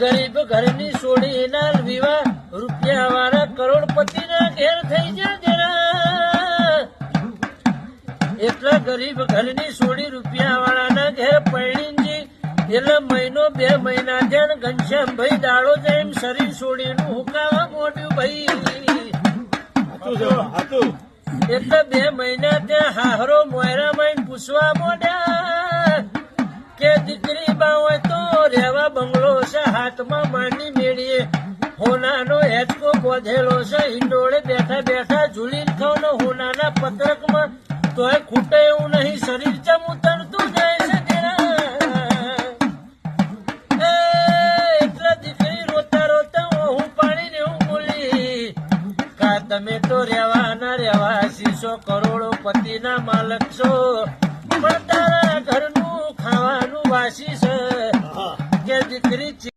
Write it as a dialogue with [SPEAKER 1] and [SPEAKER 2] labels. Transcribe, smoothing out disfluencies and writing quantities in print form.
[SPEAKER 1] ગરીબ ઘરની સોડી ના વિવાહ રૂપિયા વાળા કરોડપતિ ના ઘેર થઈ જાય એટલા ગરીબ ઘરની સોડી રૂપિયા વાળા ના ઘેર પૈણીજી એટલે મહિનો 2 મહિના થયા ઘનશ્યામભાઈ દાડો જેમ શરીર છોડીનું હુકાવા મોડ્યું ભાઈ એટલે 2 મહિના ત્યાં હાહરો મોયરા માઈને પૂછવા મોડ્યા કે દીકરી બા હોય તો રેવા બંગલો છે હાથમાં માંડી મેળીએ હોનાનો હેચકો બોધેલો છે હિંડોળે બેઠા બેઠા ઝૂલીને ખાવનો હોનાના પત્રકમાં તોય ખૂટે એવું નહીં શરીર ચમ ઉતરતું જાય છે એટલે દીકરી રોતા રોતા હું પાડીને એવું બોલી કા તમે તો રેવાના રહેવાસી છો કરોડોપતિના માલક છો પણ તારા ઘરનું ખાવાનું વાસી છે કે દીકરી